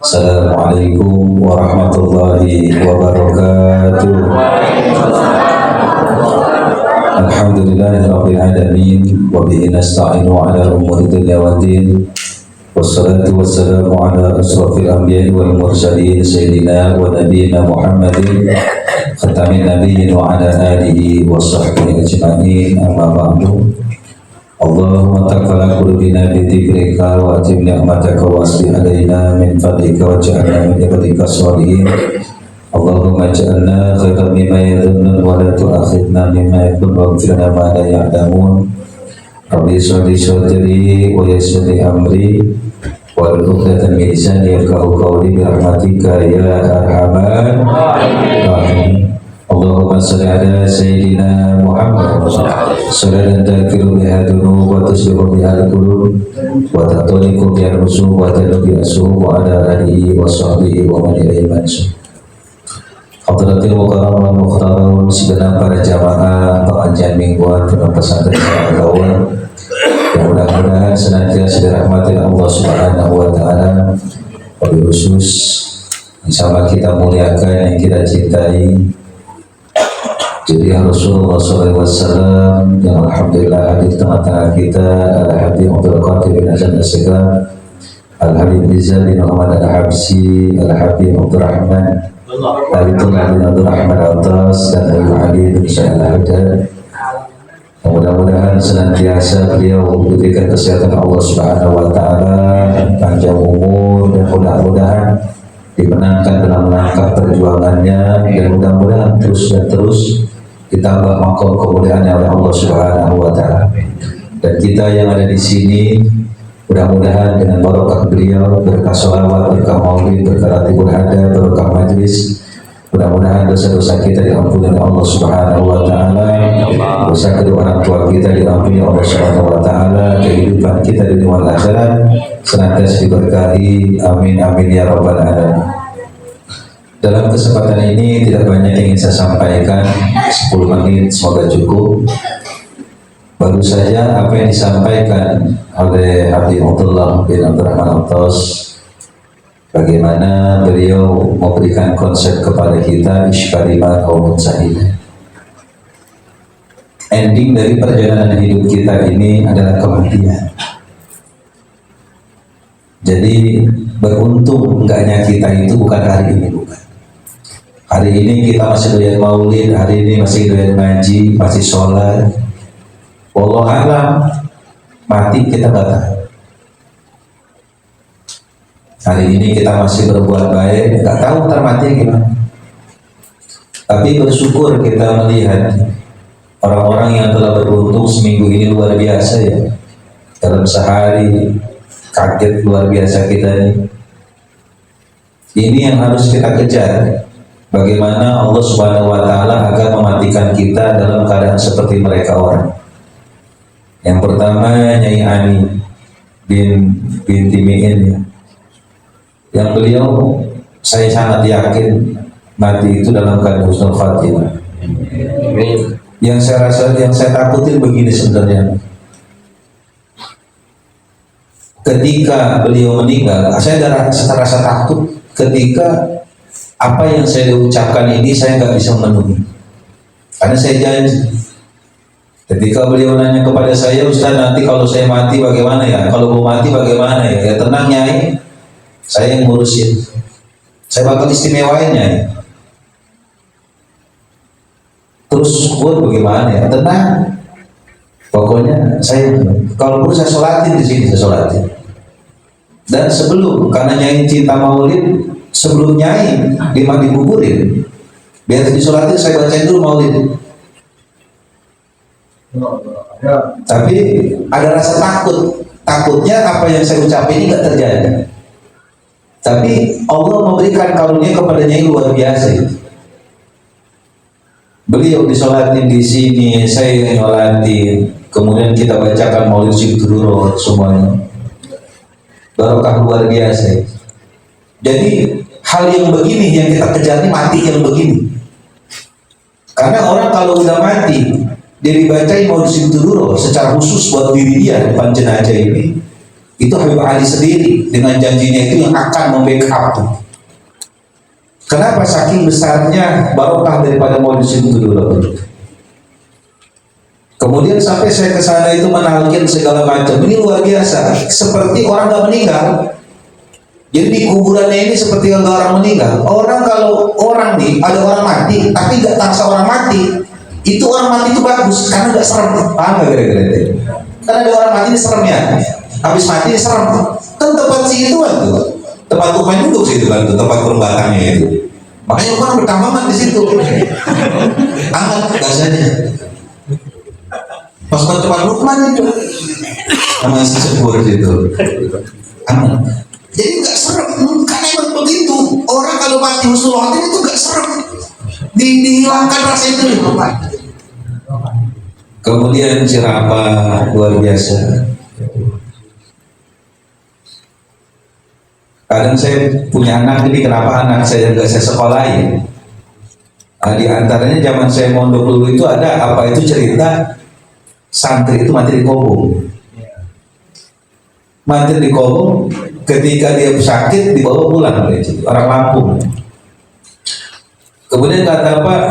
Assalamualaikum warahmatullahi wabarakatuh. Alhamdulillahirabbil alamin wa bihi nasta'inu ala umuri dunya waddin. Wassalatu wassalamu ala asrofil anbiya'i wal mursalin sayyidina wa nabiyyina Muhammadin khatamin nabiyyin wa ala alihi wa sahbihi ajma'in, amma ba'du. Allahumma taqabbal qulubana bi dzikrika wa atim ni'mataka wa asli alaina min fadlika wa ja'alna min ibadika sholihin. Allahumma ja'alna khairan mimma yadhunnun wa la tu'akhidna mimma yakun wa gfirna ma la ya'lamun. Rabbi sholli sadri wa yassir li amri wa uqdatan min lisani yafqahu qawli bi rahmatika ya arhamar rahimin. Allahumma sholli ala sayyidina Muhammad salatan takiru biha dunub wa tusbihu biha al-qulub wa tatoliku biha al-rusub wa talubi as-suhub wa ala alihi wa sahbihi wa man ilaihi mansub. Hadratil mukarram wal mukhtaram, segenap para jamaah pengajian mingguan Pondok Pesantren Saragawan yang mudah-mudahan senantiasa dirahmati Allah Subhanahu wa taala. Wabil khusus sama kita muliakan yang kita cintai jadi Rasulullah SAW yang alhamdulillah hadir tengah-tengah kita, Al-Habib Abdul Qadir bin Hasan As-Segar, Al-Habib Rizal bin Muhammad Al-Habsi, Al-Habib Abdul Rahman Al-Tullah bin Abdul Rahman Al-Tas, dan Al-Ali bin Syed Al-Hadad. Mudah-mudahan senantiasa beliau diberikan kesehatan Allah Subhanahu wa taala, panjang umur, dan mudah-mudahan dimenangkan dalam langkah perjuangannya, dan mudah-mudahan terus dan terus ditambah makom kemuliaannya oleh Allah Subhanahu wa taala. Dan kita yang ada di sini mudah-mudahan dengan barokah beliau, berkah sholawat, berkah maulid, berkah ratibul hada, berkah majlis, mudah-mudahan dosa-dosa kita diampuni oleh Allah Subhanahu wa taala, dosa kedua orang tua kita diampuni oleh Allah Subhanahu wa taala, kehidupan kita di dunia dan akhirat senantiasa diberkahi, amin amin ya rabbal alamin. Dalam kesempatan ini tidak banyak yang ingin saya sampaikan, 10 menit semoga cukup. Baru saja apa yang disampaikan oleh Habib Abdullah bin Abdurrahman Al-Tas, bagaimana beliau memberikan konsep kepada kita Ishqalima Qaumun Sa'idah. Ending dari perjalanan hidup kita ini adalah kematian. Jadi beruntung enggaknya kita itu bukan hari ini, bukan. Hari ini kita masih doyan maulid, hari ini masih doyan ngaji, masih sholat. Wallahu a'lam, mati kita nggak tahu. Hari ini kita masih berbuat baik, nggak tahu ntar mati gimana. Tapi bersyukur kita melihat orang-orang yang telah beruntung seminggu ini luar biasa ya. Dalam sehari kaget luar biasa kita ini. Ini yang harus kita kejar. Bagaimana Allah Subhanahu wa taala agar mematikan kita dalam keadaan seperti mereka orang. Yang pertama Nyai Ani binti Mi'in ya. Yang beliau saya sangat yakin mati itu dalam keadaan husnul khatimah. Yang saya rasa, yang saya takutin begini sebenarnya. Ketika beliau meninggal, saya ada rasa takut ketika apa yang saya ucapkan ini saya nggak bisa memenuhi. Karena saya janji. Ketika beliau nanya kepada saya, Ustaz nanti kalau saya mati bagaimana ya? Kalau mau mati bagaimana ya? Ya tenang Nyai, saya yang ngurusin. Saya bakal istimewain Nyai. Terus buat bagaimana ya? Tenang. Pokoknya saya kalau perlu saya sholatin di sini, saya sholatin. Dan sebelum, karena Nyai cinta maulid, sebelum Nyai dikuburin, biar disolatin saya bacain dulu maulid. Tapi ada rasa takutnya apa yang saya ucapin ini nggak terjadi. Tapi Allah memberikan karunia kepada Nyai luar biasa. Beliau disolatin di sini, saya yang nyolatin, kemudian kita bacakan maulid Syekh semuanya. Barokah luar biasa. Jadi hal yang begini yang kita kejar ini mati yang begini. Karena orang kalau udah mati dia dibacain maulid Syekh secara khusus buat diri dia depan jenazah ini, Itu Habib Ali sendiri dengan janjinya itu yang akan membackup. Kenapa? Saking besarnya barokah daripada maulid itu dulu. Kemudian sampai saya ke sana itu menalkin segala macam. Ini luar biasa. Seperti orang nggak meninggal. Jadi di kuburannya ini seperti orang meninggal. Orang kalau orang nih ada orang mati, tapi nggak terasa orang mati, itu orang mati itu bagus karena nggak serem. Paham nggak kira-kira itu? Karena ada orang mati ini serem ya. Habis mati ini serem. Kan tempat si itu kan tuh, tempat tukang duduk situ kan tuh, tempat perembatannya itu. Makanya orang bertamaman di situ. Hangat rasanya. Pas tempat Lukman itu, sama si sepur situ. Hangat. Jadi nggak serem, karena emang begitu. Orang kalau mati husnul khotimah itu nggak serem, dihilangkan rasa itu. Kemudian Cirapa luar biasa. Kadang saya punya anak ini, kenapa anak saya nggak saya sekolahin? Di antaranya zaman saya mondok dulu itu ada apa itu cerita santri itu mati di kobong. Mati di kobong. Ketika dia sakit dibawa pulang orang Lampung. Kemudian kata Pak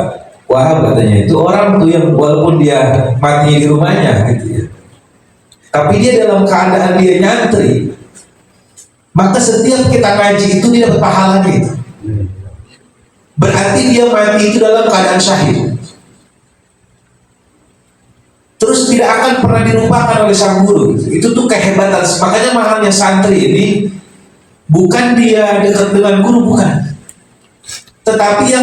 Wahab katanya itu orang tuh yang walaupun dia mati di rumahnya gitu ya, tapi dia dalam keadaan dia nyantri, maka setiap kita ngaji itu dia dapat pahalanya itu. Berarti dia mati itu dalam keadaan syahid. Terus tidak akan pernah dilupakan oleh sang guru. Itu tuh kehebatan. Makanya mahalnya santri ini bukan dia dekat dengan guru, bukan. Tetapi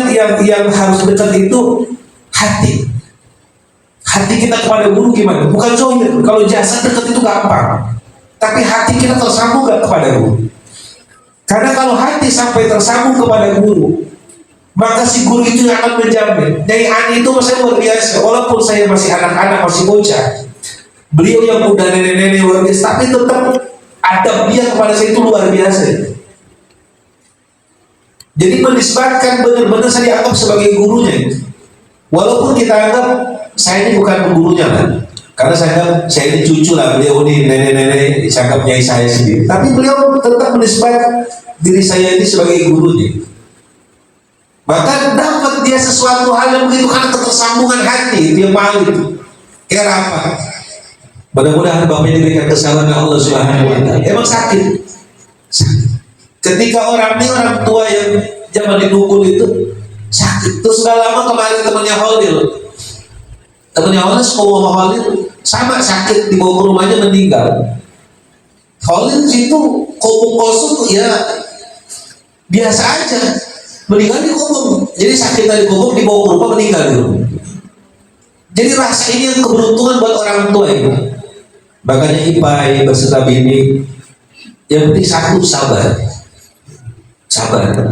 yang harus dekat itu hati. Hati kita kepada guru gimana? Bukan zahir. Kalau jasad dekat itu gampang. Tapi hati kita tersambung gak kepada guru? Karena kalau hati sampai tersambung kepada guru, maka si guru itu yang akan menjamin. Nyai Ani itu saya luar biasa. Walaupun saya masih anak-anak, masih bocah, beliau yang udah nenek-nenek luar biasa, tapi tetap adab dia kepada saya itu luar biasa. Jadi menisbatkan benar-benar saya dianggap sebagai gurunya. Walaupun kita anggap saya ini bukan gurunya kan, karena saya anggap saya ini cucu lah, beliau ini nenek-nenek, saya anggap nyai saya sendiri. Tapi beliau tetap menisbatkan diri saya ini sebagai gurunya. Bahkan dapat dia sesuatu hal yang begitu karena ketersambungan hati dia mau itu. Kira apa? Mudah-mudahan Bapak diberikan kesabaran Allah Subhanahu wa taala. Emang sakit. Ketika orang tua yang zaman di dukun itu sakit. Terus gak lama kemarin temannya Holil sekolah Holil sama sakit, dibawa ke rumahnya meninggal. Holil situ kobong kosong ya biasa aja. Meninggal di kubur, jadi sakit dari kubur dibawa ke rumah meninggal di rumah. Jadi rasa ini yang keberuntungan buat orang tua itu. Makanya Ipai berserta bini, yang penting satu sabar.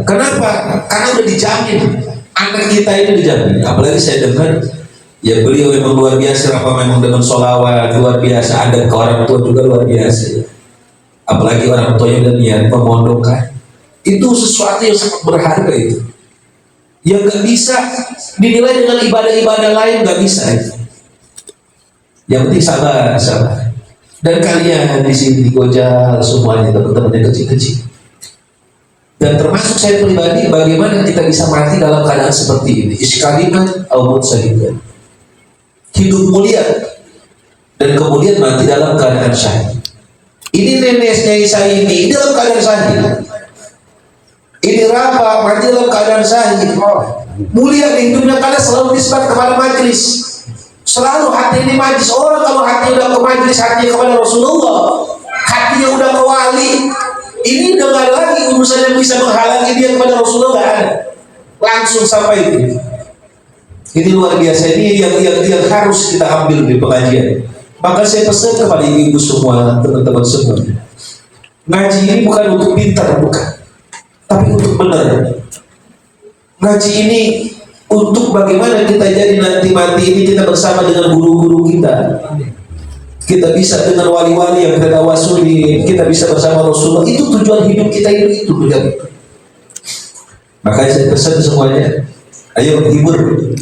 Kenapa? Karena udah dijamin anak kita ini dijamin. Apalagi saya dengar, ya beliau memang luar biasa. Apa memang dengan sholawat luar biasa. Ada ke orang tua juga luar biasa. Apalagi orang tua yang udah niat pemondokan. Itu sesuatu yang sangat berharga itu, yang gak bisa dinilai dengan ibadah-ibadah lain, gak bisa itu. Yang penting sabar. Dan kalian di sini di Gojal semuanya teman-teman yang kecil-kecil, dan termasuk saya pribadi, bagaimana kita bisa mati dalam keadaan seperti ini? Iskalimat al-maut sahidan, hidup mulia dan kemudian mati dalam keadaan syahid. Ini neneknya saya ini dalam keadaan syahid. Ini Rafa mati dalam keadaan syahid. Mulia di hidupnya karena selalu nisbat kepada majlis. Selalu hati ini majlis. Orang kalau hati udah ke majlis, hatinya kepada Rasulullah, hatinya udah ke wali, ini udah gak lagi urusan yang bisa menghalangi dia kepada Rasulullah, gak ada. Langsung sampai itu. Ini luar biasa. Ini yang harus kita ambil di pengajian. Maka saya pesan kepada ibu semua, teman-teman semua, ngaji ini bukan untuk pintar, bukan, tapi untuk benar. Ngaji ini untuk bagaimana kita jadi nanti mati ini kita bersama dengan guru-guru kita. Kita bisa dengan wali-wali yang kita wasuli, kita bisa bersama Rasulullah. Itu tujuan hidup kita itu tujuan. Makanya saya pesan semuanya, ayo hibur.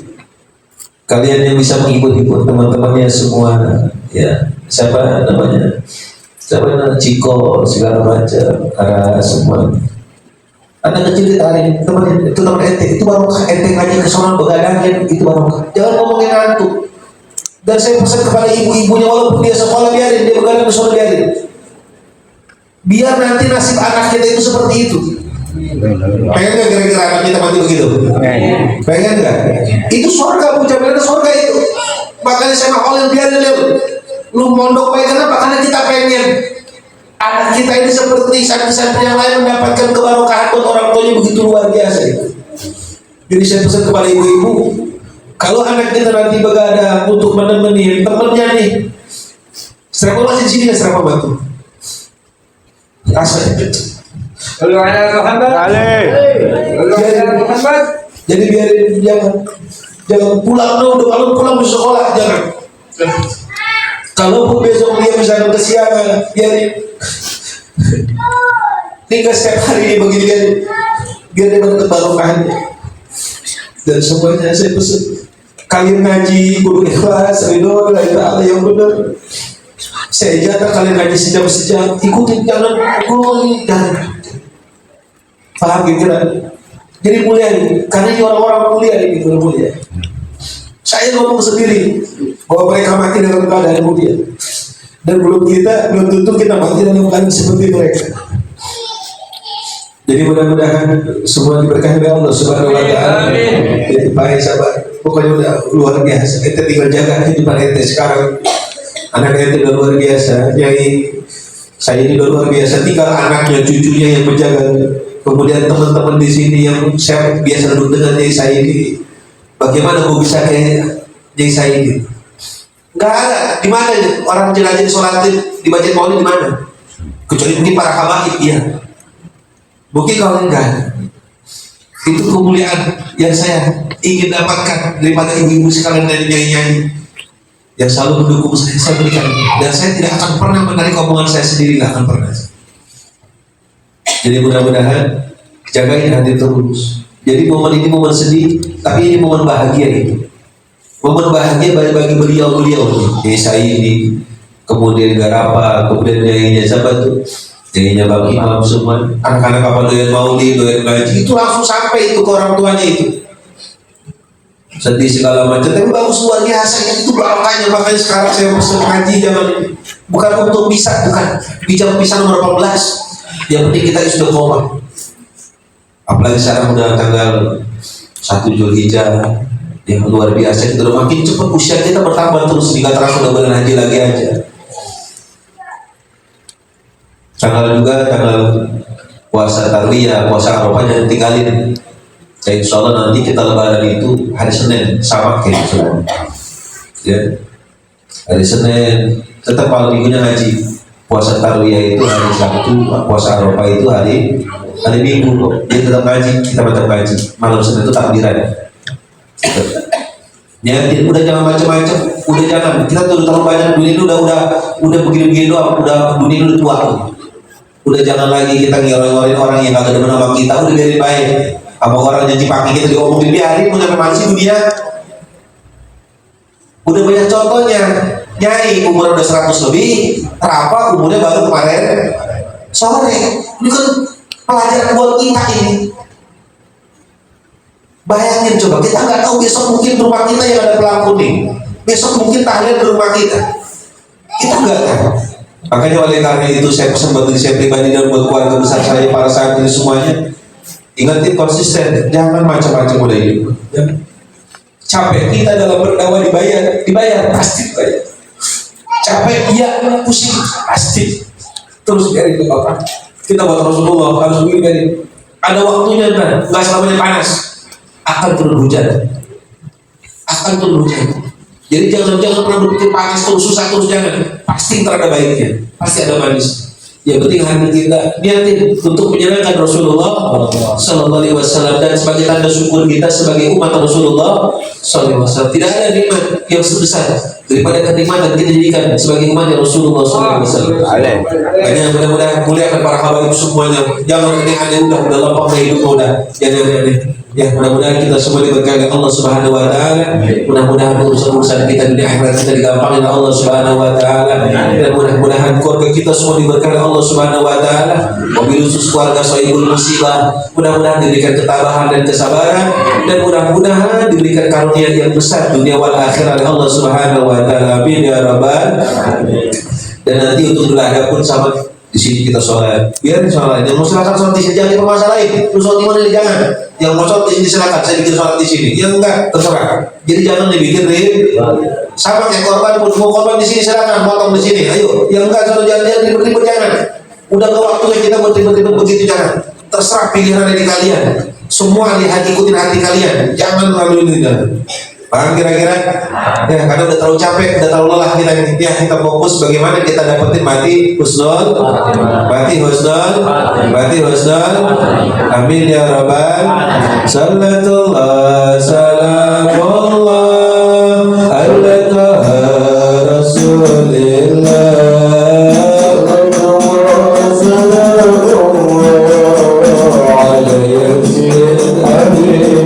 Kalian yang bisa menghibur-hibur teman-temannya semua, ya siapa namanya? Sebenarnya Ciko segala macam ada semua. Anak kecil ditarik teman itu teman ente itu barokah, ente ngaji ke sono begadangin itu barokah. Jangan ngomongin hantu. Dan saya pesan kepada ibu-ibunya walaupun dia sekolah biarin dia begadang ke sono biarin. Biar nanti nasib anak kita itu seperti itu. Pengen nggak kira-kira anak kita mati begitu? Pengen nggak? Itu surga, ucapannya surga itu. Makanya saya maholin biarin lu mondok baik kenapa? Karena kita pengen anak kita ini seperti santri-santri yang lain mendapatkan kebarokahan buat orang tuanya begitu luar biasa itu. Jadi saya pesan kepada ibu-ibu, kalau anak kita nanti begadang untuk menemani temennya nih, serapa masih di sini ya serapa batu. Asal itu. Kalau ada Muhammad, jadi biarin jangan pulang dulu, kalau pulang di sekolah jangan. Kalaupun besok dia misalnya kesiangan, biarin. Tinggal setiap hari ini begini biar dia dapat kebarokahannya. Dan semuanya saya pesan kalian ngaji kudu ikhlas, ridho lillahi ta'ala yang benar. Saya jatah kalian ngaji sejam-sejam, ikutin jangan jangan. Paham gitu kan? Jadi mulia ini, karena ini orang-orang mulia ini gitu mulia. Saya ngomong sendiri bahwa mereka mati dalam keadaan mulia, dan belum tentu kita mati dalam keadaan seperti mereka. Jadi mudah-mudahan semua diberkahi oleh Allah Subhanahu Wa Taala. Jadi baik sahabat, pokoknya udah luar biasa. Kita tinggal jaga kehidupan ente sekarang. Anak ente udah luar biasa. Jadi saya ini udah luar biasa. Tinggal anaknya, cucunya yang menjaga. Kemudian teman-teman di sini yang saya biasa duduk dengan saya ini. Bagaimana gue bisa kayak jadi saya ini? Nggak ada. Di mana orang jenazah disolatin, dibaca maulid di mana? Kecuali mungkin para habaib, iya. Mungkin kalau enggak. Itu kemuliaan yang saya ingin dapatkan daripada ibu-ibu sekalian dari nyanyi-nyanyi yang selalu mendukung saya berikan. Dan saya tidak akan pernah menarik omongan saya sendiri, nggak akan pernah. Jadi mudah-mudahan jagain hati terus. Jadi momen ini momen sedih, tapi ini momen bahagia ini. Momen bahagia bagi beliau-beliau nih. Saya ini, kemudian Garapa, kemudian nyanyinya siapa tuh? Nyanyinya Bang Imam semua. Anak-anak apa doyan maulid, doyan ngaji, itu langsung sampai itu ke orang tuanya itu. Sedih segala macam, tapi bagus luar biasa itu barokahnya. Makanya sekarang saya pesan ngaji zaman ini. Bukan untuk bisa, bukan. Bijak bisa nomor 18. Yang penting kita sudah koma. Apalagi sekarang udah tanggal 1 Zulhijjah yang luar biasa, kita udah makin cepat usia kita bertambah terus. Jika terasa udah bulan haji lagi aja. Tanggal puasa Tarwiyah, puasa Arafah jangan tinggalin. Saya insya Allah nanti kita lebaran itu hari Senin sama kayak semua. Ya, hari Senin tetap kalau minggunya ngaji. Puasa Tarwiyah itu hari Sabtu, puasa Arafah itu hari Minggu kok. Jadi tetap ngaji, kita tetap ngaji. Malam Senin itu takbiran. Ya, udah jangan macam-macam, udah jangan. Kita tuh terlalu banyak dunia ini udah begini-begini doang, udah dunia udah tua. Udah jangan lagi kita ngoreng-ngoreng orang yang kagak demen sama kita, udah biarin baik. Apa orang nyaci paki kita diomongin biarin, punya manusia dunia. Udah banyak contohnya. Nyai umur udah 100 lebih, Rafa umurnya baru kemarin sore. Ini kan pelajaran buat kita ini. Bayangin coba, kita nggak tahu besok mungkin rumah kita yang ada pelang kuning, besok mungkin tahlil di rumah kita nggak tahu. Makanya oleh karena itu saya pesan buat diri saya pribadi dan buat keluarga besar saya, para santri semuanya, ingatin konsisten, jangan macam-macam udah hidup. Capek kita dalam berdakwah dibayar pasti dibayar. Capek iya, pusing pasti. Terus biarin ke Bapak. Kita buat Rasulullah harus biarin. Ada waktunya kan, nggak selamanya panas. Akan turun hujan. Jadi jangan pernah berpikir panas terus, susah terus, jangan. Pasti ada baiknya, pasti ada manis. Yang penting hati kita niatin untuk menyenangkan Rasulullah Sallallahu Alaihi Wasallam, dan sebagai tanda syukur kita sebagai umat Rasulullah Sallallahu Alaihi Wasallam. Tidak ada nikmat yang sebesar daripada keimanan kita jadikan sebagai umatnya Rasulullah SAW. Makanya mudah-mudahan muliakan para habaib semuanya. Jangan aneh-aneh, udah lapang hidup udah. Jangan aneh. Ya, mudah-mudahan kita semua diberkahi Allah Subhanahu wa taala. Mudah-mudahan urusan-urusan kita dunia akhirat kita digampangin Allah Subhanahu wa taala. Dan mudah-mudahan keluarga kita semua diberkahi Allah Subhanahu wa taala. Wabil khusus keluarga Sohibul Musibah, mudah-mudahan diberikan ketabahan dan kesabaran, dan mudah-mudahan diberikan karunia yang besar dunia wal akhirat oleh Allah Subhanahu wa taala. Amin ya rabbal alamin. Dan nanti untuk belajar pun sama di sini kita sholat, biar sholat. Yang mau silakan sholat di sini, jangan dipermasalahin. Lu sholat di mana? Jangan. Yang mau sholat di sini silakan. Saya bikin sholat di sini. Yang enggak terserah. Jadi jangan dibikin sama kayak korban pun, mau korban di sini silakan, potong di sini. Ayo. Yang enggak sholat jangan ribet-ribet, jangan. Udah ke waktunya kita buat ribet-ribet begitu, jangan. Terserah pilihan dari kalian. Semua lihat ikutin hati kalian. Jangan lalu ini jangan. Paham kira-kira? Ya, karena udah terlalu capek, udah terlalu lelah kita ini. Ya, kita fokus bagaimana kita dapetin mati husnul, mati husnul. Amin ya rabbal. Sallallahu salamullah ala rasulillah. Amin.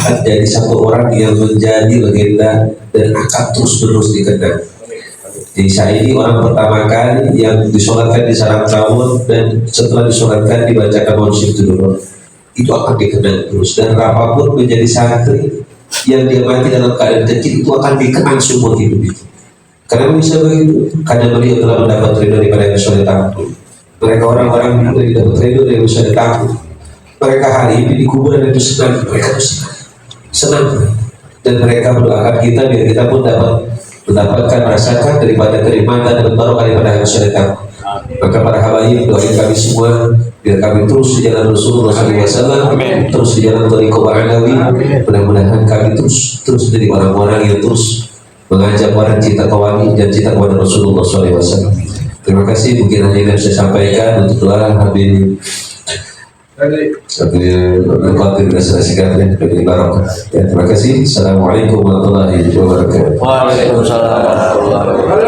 akan jadi satu orang yang menjadi legenda dan akan terus menerus dikenang. Jadi saya ini orang pertama kali yang disolatkan di sarang tawon, dan setelah disolatkan dibacakan mausif dulu, itu akan dikenang terus. Dan apapun menjadi santri yang dia mati dalam keadaan kecil itu akan dikenang seumur hidup itu. Karena bisa begitu, karena beliau telah mendapat ridho daripada yang soleh tampil. Mereka orang-orang yang dapat ridho dari yang soleh tampil. Mereka hari ini di kuburan itu senang, mereka itu senang, dan mereka mendoakan kita biar kita pun dapat mendapatkan merasakan daripada kenikmatan dan barokah daripada yang soleh tampil. Maka para habaib, doain kami semua biar kami terus di jalan Rasulullah SAW, terus di jalan Thariqah Alawi. Mudah-mudahan kami terus menjadi orang-orang yang terus mengajak orang cinta kawani dan cinta kepada Rasulullah SAW. Terima kasih, mungkin hanya yang saya sampaikan untuk doa Habib Qadir Nasrasikan dari Barokah. Ya, terima kasih. Assalamualaikum warahmatullahi wabarakatuh. Waalaikumsalam warahmatullahi wabarakatuh.